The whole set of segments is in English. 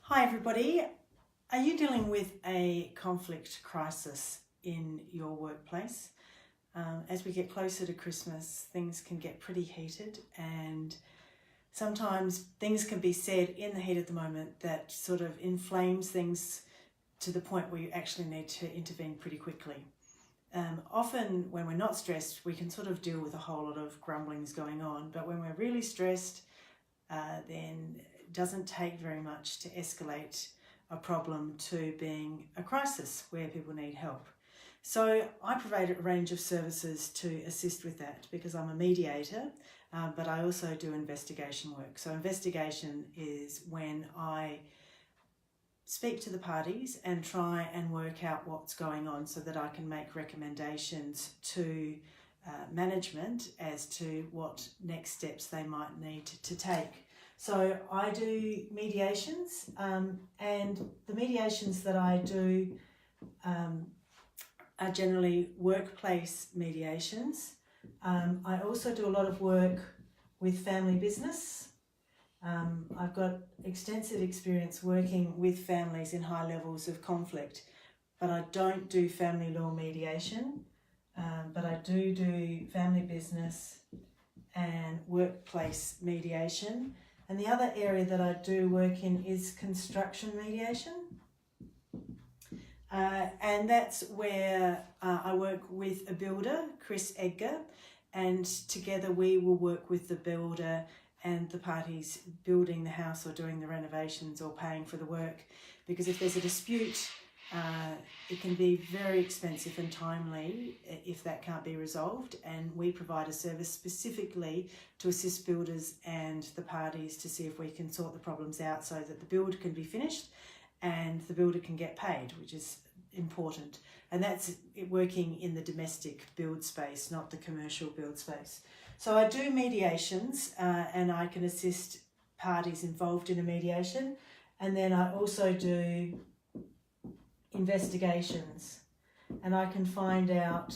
Hi everybody. Are you dealing with a conflict crisis in your workplace? As we get closer to Christmas, things can get pretty heated, and sometimes things can be said in the heat of the moment that sort of inflames things to the point where you actually need to intervene pretty quickly. Often when we're not stressed, we can sort of deal with a whole lot of grumblings going on, but when we're really stressed, then it doesn't take very much to escalate a problem to being a crisis where people need help. So I provide a range of services to assist with that because I'm a mediator, but I also do investigation work. So investigation is when I speak to the parties and try and work out what's going on so that I can make recommendations to management as to what next steps they might need to take. So I do mediations, and the mediations that I do are generally workplace mediations. I also do a lot of work with family business. I've got extensive experience working with families in high levels of conflict, but I don't do family law mediation, but I do family business and workplace mediation. And the other area that I do work in is construction mediation. And that's where I work with a builder, Chris Edgar, and together we will work with the builder and the parties building the house or doing the renovations or paying for the work. Because if there's a dispute, it can be very expensive and timely if that can't be resolved, and we provide a service specifically to assist builders and the parties to see if we can sort the problems out so that the build can be finished and the builder can get paid, which is important. And that's working in the domestic build space, not the commercial build space. So I do mediations and I can assist parties involved in a mediation, and then I also do investigations, and I can find out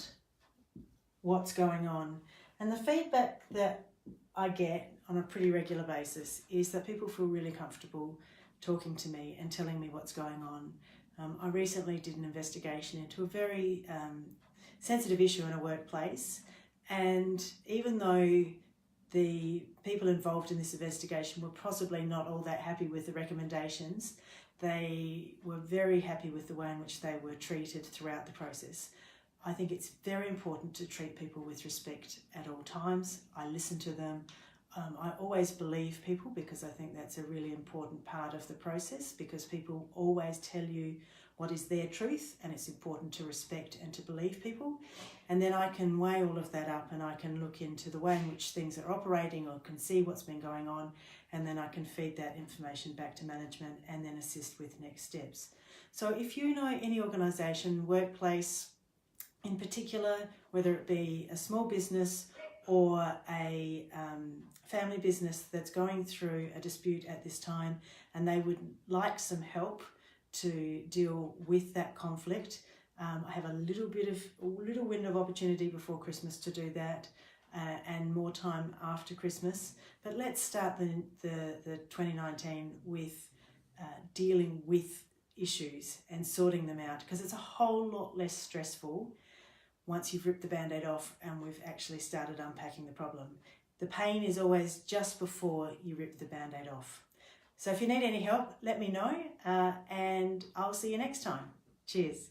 what's going on. And the feedback that I get on a pretty regular basis is that people feel really comfortable talking to me and telling me what's going on. I recently did an investigation into a very sensitive issue in a workplace, and even though the people involved in this investigation were possibly not all that happy with the recommendations, they were very happy with the way in which they were treated throughout the process. I think it's very important to treat people with respect at all times. I listen to them. I always believe people because I think that's a really important part of the process, because people always tell you what is their truth, and it's important to respect and to believe people. And then I can weigh all of that up and I can look into the way in which things are operating or can see what's been going on, and then I can feed that information back to management and then assist with next steps. So if you know any organisation, workplace in particular, whether it be a small business or a family business that's going through a dispute at this time and they would like some help to deal with that conflict, I have a little window of opportunity before Christmas to do that, and more time after Christmas. But let's start the 2019 with dealing with issues and sorting them out, because it's a whole lot less stressful once you've ripped the band-aid off and we've actually started unpacking the problem. The pain is always just before you rip the band-aid off. So if you need any help, let me know, and I'll see you next time. Cheers.